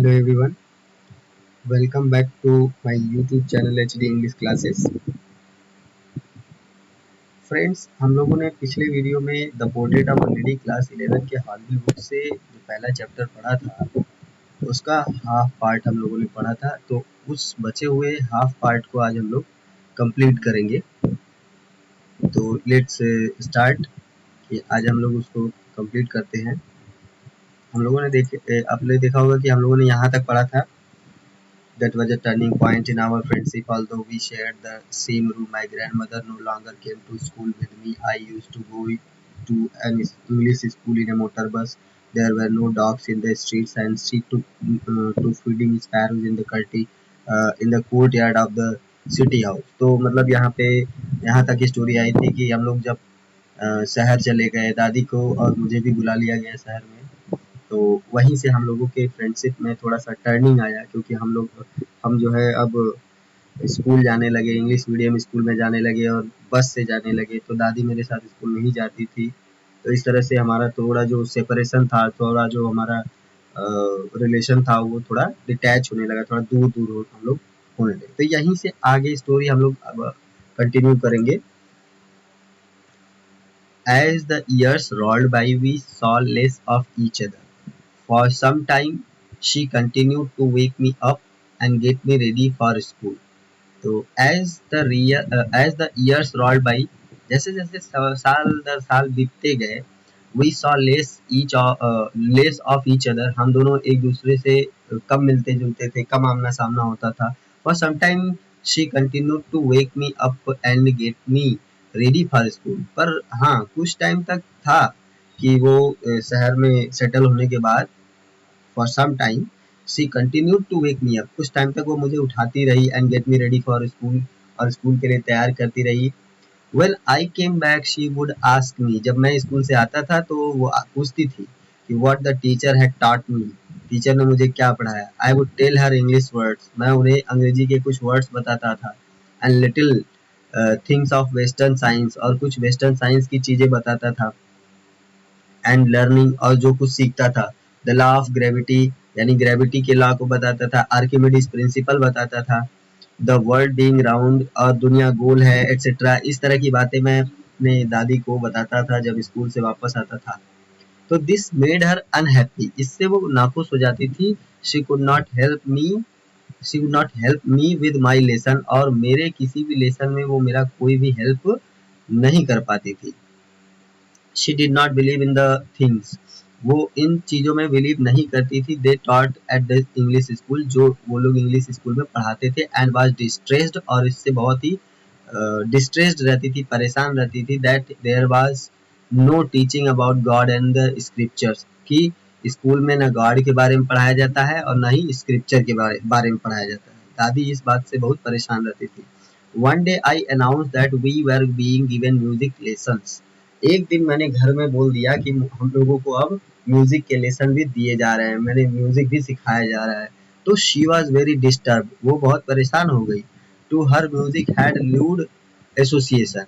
Hello everyone, welcome back to my YouTube channel HD English Classes. Friends, हम लोगों ने पिछले वीडियो में the portrait of a lady class 11 के hornbill book से जो पहला चैप्टर पढ़ा था उसका हाफ पार्ट हम लोगों ने पढ़ा था। तो उस बचे हुए हाफ पार्ट को आज हम लोग कंप्लीट करेंगे। तो लेट्स स्टार्ट कि आज हम लोग उसको कंप्लीट करते हैं। हम लोगों ने आपने देखा होगा कि हम लोगों ने यहाँ तक पढ़ा था। That was a turning point in our friendship. Although we shared the same room, my grandmother no longer came to school with me. I used to go to an English school in a motor bus. There were no dogs in the streets, and she took to feeding sparrows in the courtyard of the city house. तो मतलब यहाँ तक story I थी कि हम लोग जब शहर चले गए, दादी को और मुझे भी बुला लिया गया शहर में। तो वहीं से हम लोगों के फ्रेंडशिप में थोड़ा सा टर्निंग आया, क्योंकि हम जो है अब स्कूल जाने लगे, इंग्लिश मीडियम स्कूल में जाने लगे और बस से जाने लगे। तो दादी मेरे साथ स्कूल नहीं जाती थी। तो इस तरह से हमारा थोड़ा जो सेपरेशन था, थोड़ा जो हमारा रिलेशन था वो थोड़ा डिटैच होने लगा, थोड़ा दूर दूर हम लोग होने लगे। तो यहीं से आगे स्टोरी हम लोग अब कंटिन्यू करेंगे। As the years rolled by, we saw less of each other. For some time, she continued to wake me up and get me ready for school. तो as the years rolled by, जैसे जैसे साल दर साल बीतते गए, we saw less of each other. हम दोनों एक दूसरे से कम मिलते जुलते थे, कम आमना सामना होता था। For some time, she continued to wake me up and get me ready for school. पर हाँ, कुछ टाइम तक था कि वो शहर में सेटल होने के बाद for some time she continued to wake me up. कुछ टाइम तक वो मुझे उठाती रही and get me ready for school, और स्कूल के लिए तैयार करती रही। When I came back, she would ask me. जब मैं स्कूल से आता था तो वो पूछती थी कि what the teacher had taught me. Teacher ने मुझे क्या पढ़ाया। I would tell her English words. मैं उन्हें अंग्रेजी के कुछ वर्ड्स बताता था। And little things of Western science, और कुछ वेस्टर्न साइंस की चीजें बताता था। एंड लर्निंग, और जो कुछ सीखता था। द लॉ ऑफ ग्रेविटी, यानी ग्रेविटी के लॉ को बताता था। आर्किमिडीज प्रिंसिपल बताता था। द वर्ल्ड बीइंग राउंड, और दुनिया गोल है, एटसेट्रा। इस तरह की बातें मैं अपने दादी को बताता था जब स्कूल से वापस आता था। तो दिस मेड हर अनहैप्पी, इससे वो नाखुश हो जाती थी। She could not help me with my lesson, और मेरे किसी भी लेसन में वो मेरा कोई भी हेल्प नहीं कर पाती थी। She did not believe in the things, वो इन चीज़ों में बिलीव नहीं करती थी। They taught at the English school, जो वो लोग इंग्लिश स्कूल में पढ़ाते थे। And was distressed, और इससे बहुत ही distressed रहती थी, परेशान रहती थी। That there was no teaching about God and the scriptures, कि स्कूल में न गॉड के बारे में पढ़ाया जाता है और न ही स्क्रिप्चर के बारे में पढ़ाया जाता है। दादी इस बात से बहुत परेशान रहती थी। One day I announced that we were being given music lessons. एक दिन मैंने घर में बोल दिया कि हम लोगों को अब म्यूजिक के लेसन भी दिए जा रहे हैं, मैंने म्यूजिक भी सिखाया जा रहा है। तो शी वॉज वेरी डिस्टर्ब, वो बहुत परेशान हो गई। To her music had lewd association,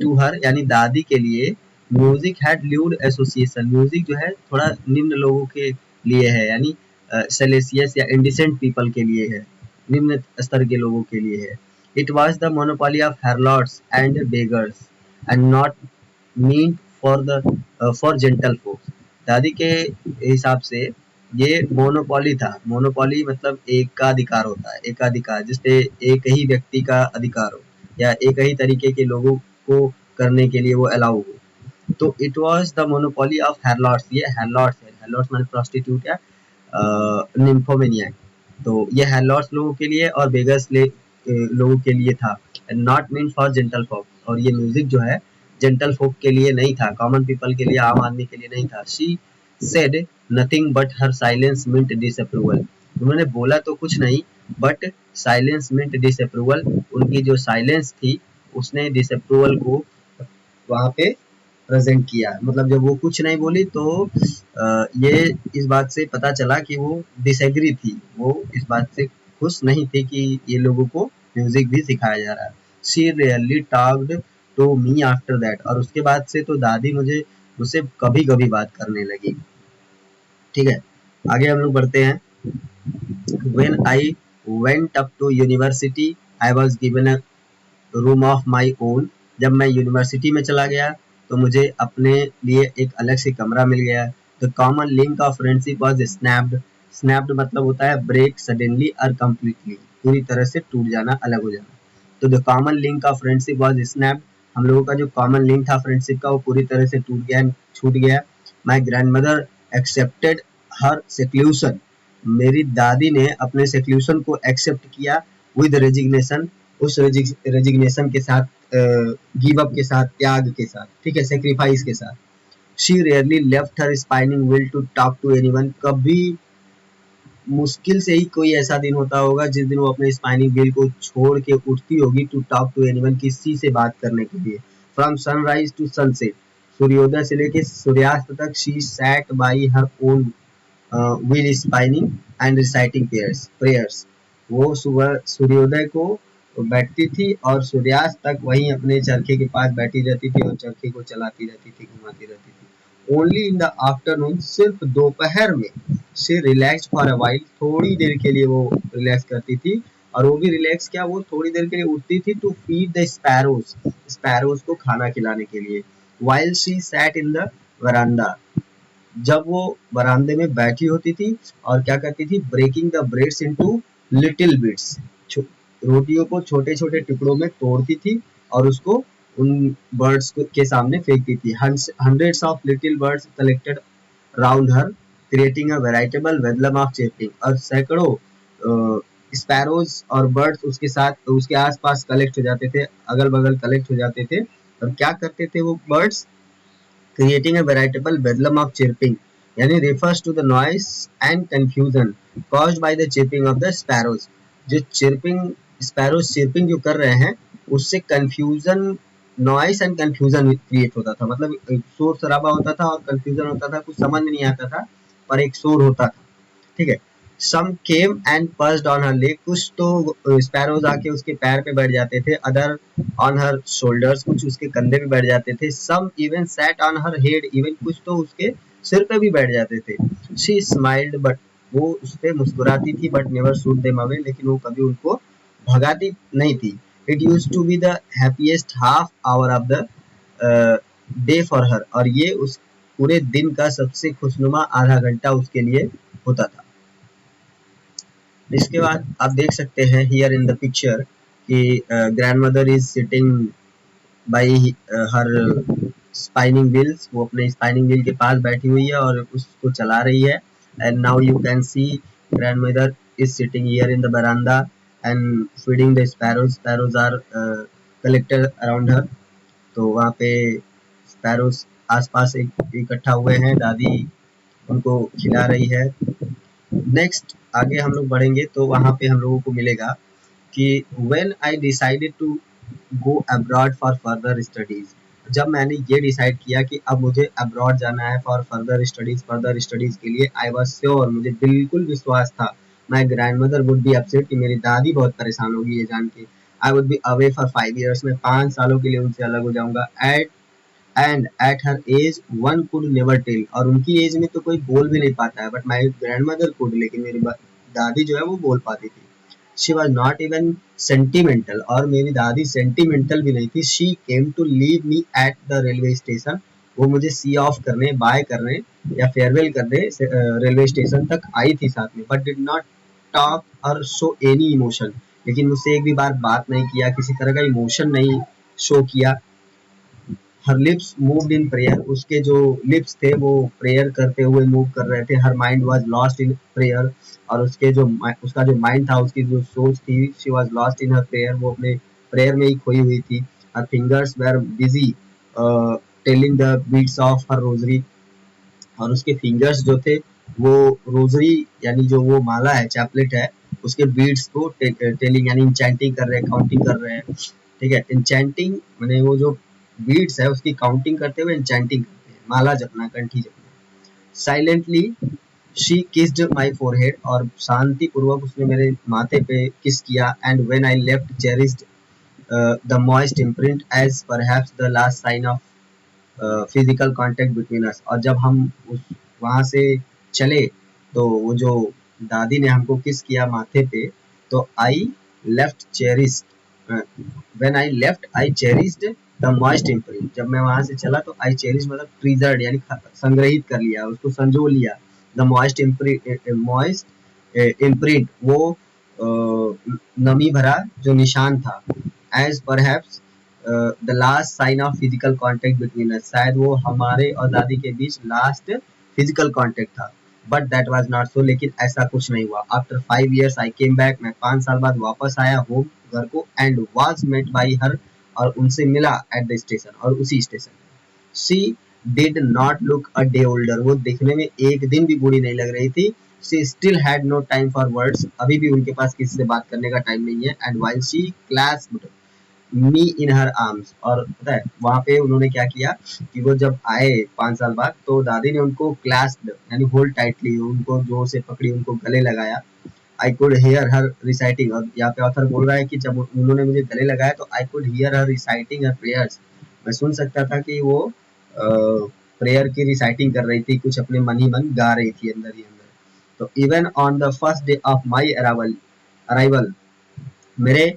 to her यानी दादी के लिए music had lewd association. Music जो है थोड़ा निम्न लोगों के लिए है, यानी सेलेसियस या इंडिसेंट पीपल के लिए है, निम्न स्तर के लोगों के लिए है। It was the monopoly of herlords and beggars and not mean for gentle folks. दादी के हिसाब से ये मोनोपोली था। मोनोपोली मतलब एकाधिकार होता है, एकाधिकार जिससे एक ही व्यक्ति का अधिकार हो या एक ही तरीके के लोगों को करने के लिए वो अलाउ हो। तो it was the monopoly of herlords, ये हेरलॉर्ड्स है, हेरलॉर्ड्स माने प्रोस्टिट्यूट या निम्फोमेनिया। तो ये हेरलॉर्ड्स लोगों के लिए और बेगर्स लोगों के लिए था। नॉट मीन फॉर जेंटल फोक, और ये म्यूजिक जो है जेंटल फोक के लिए नहीं था, कॉमन पीपल के लिए, आम आदमी के लिए नहीं था। She said nothing but her silence meant disapproval, उन्होंने बोला तो कुछ नहीं बट साइलेंस मिंट डिसअप्रूवल, उनकी जो साइलेंस थी उसने डिसअप्रूवल को वहाँ पे प्रेजेंट किया। मतलब जब वो कुछ नहीं बोली तो ये इस बात से पता चला कि वो डिसएग्री थी, वो इस बात से खुश नहीं थे कि ये लोगों को म्यूजिक भी सिखाया जा रहा है। She really talked to me after that, और उसके बाद से तो दादी मुझसे कभी कभी बात करने लगी। ठीक है, आगे हम लोग बढ़ते हैं। When I went up to university, I was given a room of my own. जब मैं यूनिवर्सिटी में चला गया तो मुझे अपने लिए एक अलग से कमरा मिल गया. The common link of friendship was snapped. Snapped मतलब होता है break suddenly or completely, पूरी तरह से टूट जाना, अलग हो जाना. तो the common link of friendship was snapped. हम लोगों का जो common link था friendship का वो पूरी तरह से टूट गया, छूट गया. My grandmother accepted her seclusion. मेरी दादी ने अपने सेक्लूशन को एक्सेप्ट किया विद रेजिग्नेशन, उस रेजिग्नेशन के साथ, गिव अप के साथ, त्याग के साथ, ठीक है, सेक्रीफाइस के साथ. She rarely left her spinning wheel to talk to anyone. कभी मुश्किल से ही कोई ऐसा दिन होता होगा जिस दिन वो अपने स्पाइनिंग व्हील को छोड़ के उठती होगी टू टॉक टू एनीवन, किसी से बात करने के लिए. फ्रॉम सनराइज टू सनसेट, सूर्योदय से लेके सूर्यास्त तक, she set by her own wheel spinning and reciting prayers. वो सुबह सूर्योदय को बैठती थी और सूर्यास्त तक वहीं अपने चरखे के पास बैठी रहती थी और चरखे को चलाती रहती थी, घुमाती रहती थी. ओनली इन द आफ्टरनून, सिर्फ दोपहर में, she relax for a while, थोड़ी देर के लिए वो रिलैक्स करती थी. और वो भी रिलैक्स क्या, वो थोड़ी देर के लिए उठती थी to feed the sparrows, sparrows को खाना खिलाने के लिए. While she sat in the veranda, जब वो बरामदे में बैठी होती थी और क्या करती थी, breaking the breads into little bits, रोटियों को छोटे छोटे टुकड़ों में तोड़ती थी और उसको उन बर्ड्स के सामने फेंकती थी. Hundreds of little birds collected round her, creating a veritable bedlam of chirping. और सैकड़ों स्पैरोज और बर्ड्स उसके साथ, उसके आसपास कलेक्ट हो जाते थे, अगल बगल कलेक्ट हो जाते थे. और क्या करते थे वो birds, creating a veritable bedlam of chirping, यानी refers to the noise and confusion caused by the chirping of the sparrows. जो chirping, sparrows chirping जो कर रहे हैं उससे confusion, noise and confusion create होता था, मतलब शोर शराबा होता था और confusion होता था, कुछ समझ में नहीं आता था पर एक शोर होता था, ठीक है. Some came and perched on her leg, कुछ तो स्पैरोज आके उसके पैर पे बैठ जाते थे. अदर ऑन हर शोल्डर्स, कुछ उसके कंधे पे बैठ जाते थे. Some even sat on her head, even कुछ तो उसके सिर पे भी बैठ जाते थे. शी स्माइल्ड, बट वो उस पे मुस्कुराती थी, but never shoot them away, लेकिन वो कभी उनको भगाती नहीं थी. It used to be the happiest half hour of the day for her, और ये उस पूरे दिन का सबसे खुशनुमा आधा घंटा उसके लिए होता था. इसके बाद आप देख सकते हैं हियर इन द पिक्चर कि grand mother is sitting by her spinning wheels, वो अपने स्पाइनिंग व्हील के पास बैठी हुई है और उसको चला रही है. And now you can see grandmother is sitting here in the बरामदा and feeding the sparrows. Sparrows are collected around her, तो वहाँ पे स्पैरोज आसपास इकट्ठा हुए हैं, दादी उनको खिला रही है. नेक्स्ट आगे हम लोग बढ़ेंगे तो वहाँ पे हम लोगों को मिलेगा कि when I decided to go abroad for further studies, जब मैंने ये डिसाइड किया कि अब मुझे अब्रॉड जाना है फॉर फर्दर स्टडीज के लिए, आई वाज श्योर, मुझे बिल्कुल विश्वास था, my grandmother would be upset, कि मेरी दादी बहुत परेशान होगी ये जान के. I would be away for 5 years, मैं 5 सालों के लिए उनसे अलग हो जाऊंगा. And at her age one could never tell, और उनकी एज में तो कोई बोल भी नहीं पाता है, but my grandmother could, लेकिन मेरी दादी जो है वो बोल पाती थी. She was not even sentimental, और मेरी दादी सेंटिमेंटल भी नहीं थी. She came to leave me at the railway station, वो मुझे सी ऑफ करने, बाय करने या फेयरवेल करने रेलवे स्टेशन तक आई थी साथ में, बट डिड नॉट टॉक और शो एनी इमोशन, लेकिन मुझसे एक भी बार बात नहीं किया, किसी तरह का इमोशन नहीं शो किया. हर लिप्स मूव्ड इन प्रेयर, उसके जो लिप्स थे वो प्रेयर करते हुए मूव कर रहे थे. Her mind was lost in prayer, और उसका जो माइंड था, उसकी जो सोच थी, she was lost in her prayer, वो अपने प्रेयर में ही खोई हुई थी. Her fingers were busy telling the beads of her rosary, और उसके फिंगर्स जो थे वो रोजरी यानी जो वो माला है, चैपलेट है, उसके बीट्स को टेलिंग यानी इंचैंटिंग कर रहे हैं, काउंटिंग कर रहे हैं, ठीक है. इंचैंटिंग माने वो जो बीट्स है उसकी काउंटिंग करते हुए इंचैंटिंग करते हैं, माला जपना, कंठी जपना. Silently she kissed my forehead, और शांति पूर्वक उसने मेरे माथे पे किस किया. And when I left cherished the moist imprint as perhaps the last sign of physical contact between us, और जब हम उस वहाँ से चले तो वो जो दादी ने हमको किस किया माथे पे, तो आई left cherished, when I left I cherished the moist imprint, जब मैं वहां से चला तो आई चेरिश मतलब ट्रीजर्ड यानी संग्रहित कर लिया, उसको संजो लिया, द मॉइस्ट इम्प्रिंट वो नमी भरा जो निशान था, as perhaps the last sign of physical contact between us, शायद वो हमारे और दादी के बीच लास्ट फिजिकल कांटेक्ट था, but that was not so, लेकिन ऐसा कुछ नहीं हुआ। After 5 years I came back, मैं 5 साल बाद वापस आया होम घर को, and was met by her, और उनसे मिला एट द स्टेशन, और उसी स्टेशन। She did not look a day older, वो देखने में एक दिन भी बूढ़ी नहीं लग रही थी। She still had no time for words, अभी भी उनके पास किसी से बात करने का टाइम नहीं है। And while she clasped me in her arms, और पता है वहां पे उन्होंने क्या किया कि वो जब आए 5 साल बाद, तो दादी ने उनको क्लैस्प्ड यानी होल्ड टाइटली, उनको जोर से पकड़ी, उनको गले लगाया। I could hear her reciting, और यहाँ पे ऑथर बोल रहा है कि जब उन्होंने मुझे गले लगाया तो I could hear her reciting her prayers, मैं सुन सकता था कि वो प्रेयर की रिसाइटिंग कर रही थी, कुछ अपने मन ही मन गा रही थी अंदर ही अंदर। तो even on the first day of my arrival, मेरे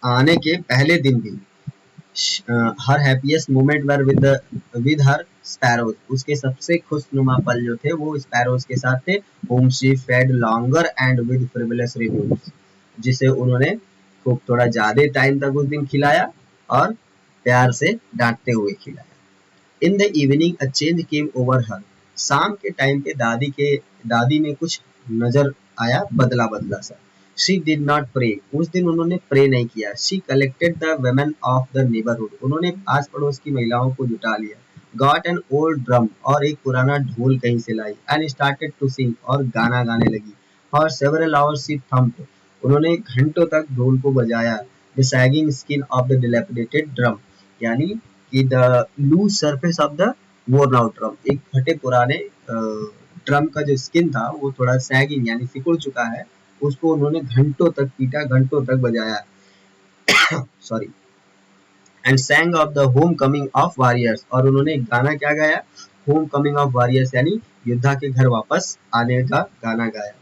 आने के पहले दिन भी, her happiest moment were with her sparrows, उसके सबसे खुशनुमा पल जो थे वो स्पैरोज के साथ थे। whom she fed longer and with frivolous reviews, जिसे उन्होंने खूब थोड़ा ज्यादा टाइम तक उस दिन खिलाया और प्यार से डांटते हुए खिलाया। इन the evening a change came over हर, शाम के टाइम पे दादी में कुछ नजर आया, बदला बदला सा। शी डिड नॉट प्रे, उस दिन उन्होंने प्रे नहीं किया। She collected the women of the neighbourhood, उन्होंने आस पड़ोस की महिलाओं को जुटा लिया। गॉट एन ओल्ड ड्रम, और एक पुराना ढोल कहीं से लाई। एंड स्टार्टेड टू सिंग, और गाना गाने लगी। For several hours she thumped, उन्होंने घंटों तक ढोल को बजाया। The sagging skin of the dilapidated drum, यानी कि the loose surface of the worn out drum, एक फटे पुराने ड्रम का जो स्किन था वो थोड़ा सैगिंग यानी सिकुड़ चुका है, उसको उन्होंने घंटों तक पीटा, घंटों तक बजाया। Sorry. And सैंग of the home coming of warriors, और उन्होंने गाना क्या गाया, होम कमिंग ऑफ वॉरियर्स यानी योद्धा के घर वापस आने का गाना गाया।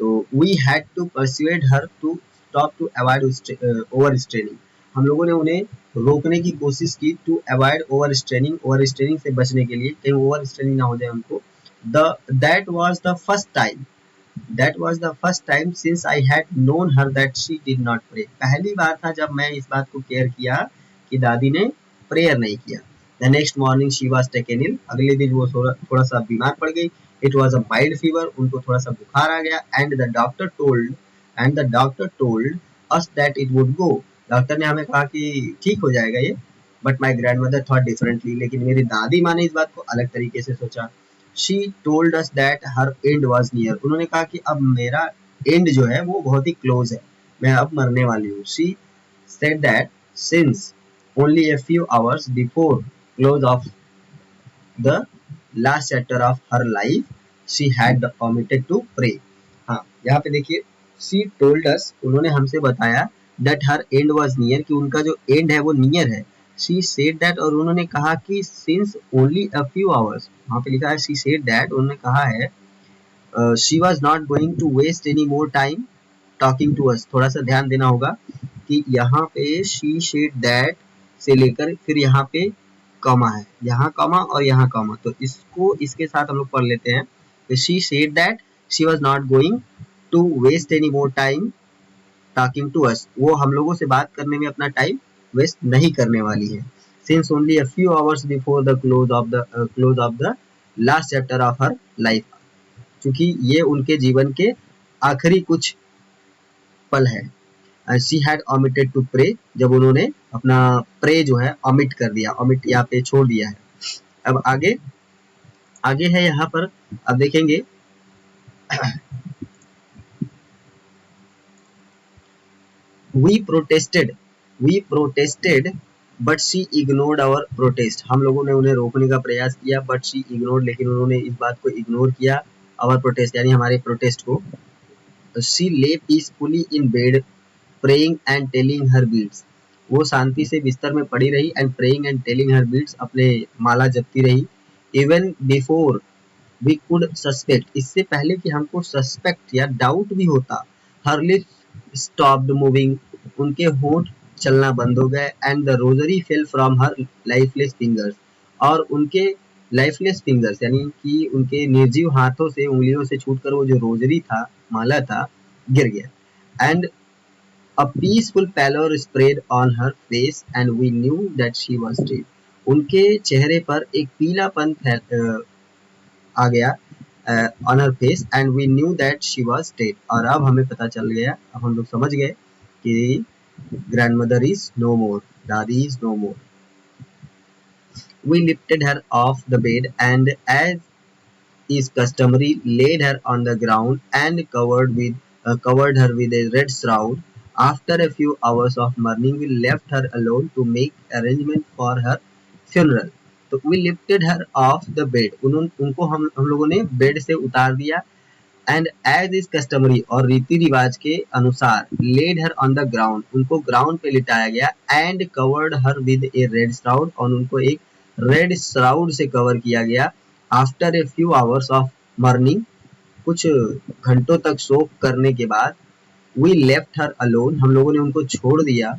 तो we had to persuade her to stop to avoid overstraining, हम लोगों ने उन्हें रोकने की कोशिश की। टू अवॉइड ओवर स्ट्रेनिंग से बचने के लिए, कहीं ओवर स्ट्रेनिंग ना हो जाए उनको। The that was the first time, that was the first time since I had known her that she did not pray, पहली बार था जब मैं इस बात को केयर किया कि दादी ने प्रेयर नहीं किया। The next morning she was taken ill, अगले दिन वो थोड़ा सा बीमार पड़ गई। It was a mild fever, उनको थोड़ा सा बुखार आ गया। And the doctor told us that it would go, doctor ने हमें कहा कि ठीक हो जाएगा ये। But my grandmother thought differently, लेकिन मेरी दादी माँ ने इस बात को अलग तरीके से सोचा। She told us that her and was near, उन्होंने कहा कि अब मेरा एंड जो है वो बहुत ही क्लोज है, मैं अब मरने वाली हूँ। She said that since only a few hours before close of the last chapter of her life she had omitted to pray। हाँ, यहाँ पे देखिए, she told us, उन्होंने हमसे बताया, that her end was near, कि उनका जो end है वो नियर है। she said that, और उन्होंने कहा कि since only a few hours, वहाँ पे लिखा है she said that, उन्होंने कहा है she was not going to waste any more time talking to us, थोड़ा सा ध्यान देना होगा कि यहाँ पे she said that से लेकर फिर यहाँ पे कॉमा है, यहाँ कॉमा और यहाँ कॉमा, तो इसको इसके साथ हम लोग पढ़ लेते हैं। she said that she was not going to waste any more time talking to us, वो हम लोगों से बात करने में अपना टाइम वेस्ट नहीं करने वाली है। since only a few hours before the close of the last chapter of her life, क्योंकि ये उनके जीवन के आखिरी कुछ पल है। She had omitted to pray, जब उन्होंने अपना प्रे जो है omit कर दिया, omit यहाँ पे छोड़ दिया है। अब आगे आगे है यहाँ पर, अब देखेंगे we protested but she ignored our protest, हम लोगों ने उन्हें रोकने का प्रयास किया, बट शी इग्नोर्ड, लेकिन उन्होंने इस बात को इग्नोर किया, आवर प्रोटेस्ट यानी हमारे प्रोटेस्ट को। She lay peacefully in bed praying and telling her beads, वो शांति से बिस्तर में पड़ी रही, and praying and telling her beads, अपने माला जपती रही। Even before we could suspect, इससे पहले कि हमको सस्पेक्ट या डाउट भी होता, हर लिप्स स्टॉप्ड मूविंग, उनके होंठ चलना बंद हो गए, and the rosary fell from her lifeless fingers, और उनके लाइफलेस फिंगर्स यानी कि उनके निर्जीव हाथों से, उंगलियों से छूटकर वो जो रोजरी था, माला था, गिर गया। And a peaceful pallor spread on her face and we knew that she was dead. उनके चेहरे पर एक पीलापन आ गया on her face and we knew that she was dead, और अब हमें पता चल गया, अब हम लोग समझ गए कि ग्रैंडमदर इज नो मोर, दादी is no more. We lifted her off the bed and as is customary laid her on the ground and covered her with a red shroud. After a few hours of mourning, we left her alone to make arrangement for her funeral. तो we lifted her off the bed, उनको हम लोगों ने bed से उतार दिया, and as is customary और रीति रिवाज के अनुसार laid her on the ground, उनको ग्राउंड पे लिटाया गया, and covered her with a red shroud, और उनको एक रेड श्राउड से कवर किया गया। After a few hours of morning, कुछ घंटों तक शोक करने के बाद, वी लेफ्ट हर अलोन, हम लोगों ने उनको छोड़ दिया,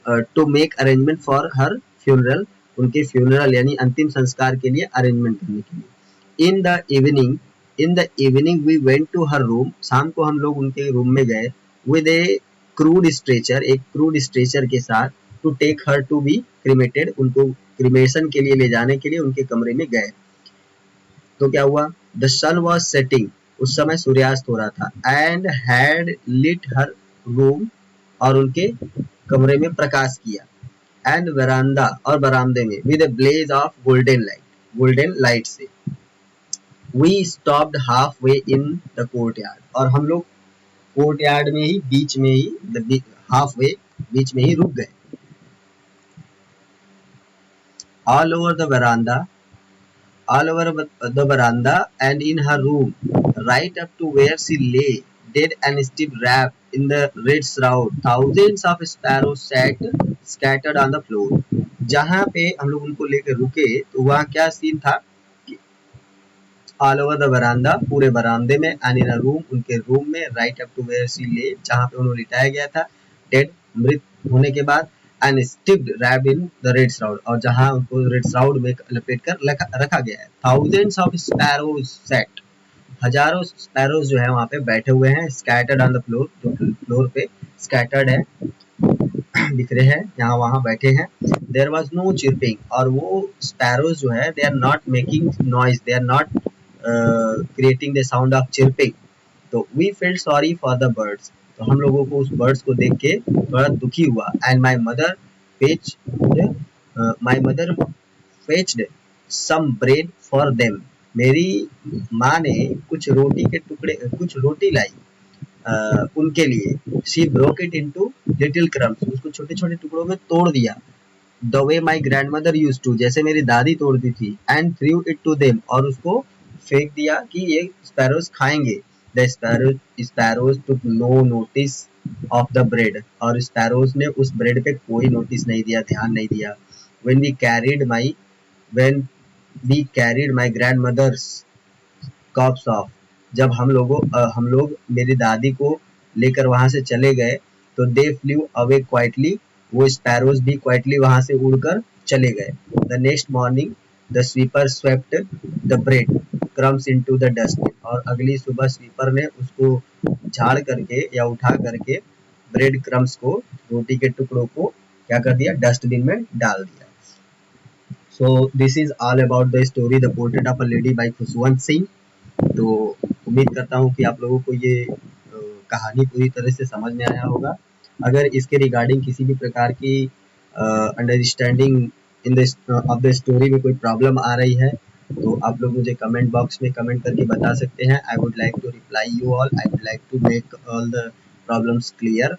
to make arrangement for her funeral, उनके फ्यूनरल यानी अंतिम संस्कार के लिए अरेंजमेंट करने के लिए। In the evening we went to her room, शाम को हम लोग उनके रूम में गए, विद ए क्रूड स्ट्रेचर, एक क्रूड स्ट्रेचर के साथ, to take her to be cremated, उनको क्रीमेशन के लिए ले जाने के लिए उनके कमरे में गए। तो क्या हुआ, द सन वॉज सेटिंग, उस समय सूर्यास्त हो रहा था, and had lit her room, और उनके कमरे में प्रकाश किया, एंड वरांडा, और बरामदे में, with a blaze of golden light से। We stopped halfway in the courtyard, और हम लोग कोर्ट यार्ड में ही, बीच में ही, हाफ वे, बीच में ही रुक गए। All over the veranda and in her room, right up to where she lay, dead and still wrapped in the red shroud, thousands of sparrows sat scattered on the floor. जहाँ पे हम लोग उनको लेकर रुके, तो वहाँ क्या सीन था कि ऑल ओवर द veranda, पूरे बरामदे में, एंड इन अ रूम, उनके रूम में, right up to where she lay, जहाँ पे उन्हें लिटाया गया था, डेड, मृत होने के बाद, and stripped wrapped in the red shroud, और जहां उनको रेड श्राउड में लपेट कर रखा गया है। थाउजेंड्स ऑफ स्पैरोज सेट, हजारों स्पैरोज जो है वहां पे बैठे हुए हैं, स्कैटर्ड ऑन द फ्लोर, जो फ्लोर पे स्कैटर्ड है, बिखरे हैं, यहाँ वहां बैठे हैं। देयर वाज नो चिरपिंग, और वो स्पैरोज जो है, they are not making noise, they are not creating the sound of chirping. तो we felt sorry for the birds, तो हम लोगों को उस बर्ड्स को देख के बड़ा दुखी हुआ। And my mother fetched some bread for them, मेरी माँ ने कुछ रोटी के टुकड़े, कुछ रोटी लाई उनके लिए। She broke it into little crumbs, उसको छोटे छोटे टुकड़ों में तोड़ दिया। The way my grandmother use to, जैसे मेरी दादी तोड़ती थी। And threw it to them, और उसको फेंक दिया कि ये स्पैरोज खाएंगे। The sparrows took no notice of the bread, और स्पैरोज ने उस ब्रेड पे कोई नोटिस नहीं दिया, ध्यान नहीं दिया। when we carried my grandmother's corpse off, जब हम लोग मेरी दादी को लेकर वहां से चले गए, तो दे फ्लू अवे क्वाइटली, वो स्पैरोज भी क्वाइटली वहां से उड़कर चले गए। The next morning the sweeper swept the bread crumbs into the dustbin, और अगली सुबह स्वीपर ने उसको झाड़ करके या उठा करके ब्रेड क्रम्स को, रोटी के टुकड़ों को क्या कर दिया, डस्टबिन में डाल दिया। So this is all about the story the portrait of a lady by Khushwant Singh. तो उम्मीद करता हूँ कि आप लोगों को ये कहानी पूरी तरह से समझ में आया होगा। अगर इसके रिगार्डिंग किसी भी प्रकार की understanding in the of the story में कोई प्रॉब्लम आ रही है, तो आप लोग मुझे कमेंट बॉक्स में कमेंट करके बता सकते हैं। I would like to reply you all, I would like to make all the problems clear.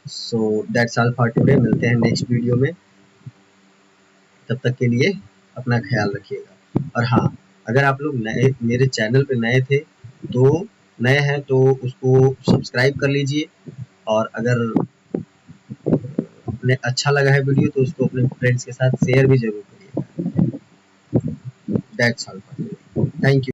So that's all for today, मिलते हैं नेक्स्ट वीडियो में, तब तक के लिए अपना ख्याल रखिएगा। और हाँ, अगर आप लोग नए मेरे चैनल पे नए थे, तो नए हैं तो उसको सब्सक्राइब कर लीजिए, और अगर अपने अच्छा लगा है वीडियो तो उसको अपने फ्रेंड्स के साथ शेयर भी जरूर करिएगा। That's all for today. Thank you.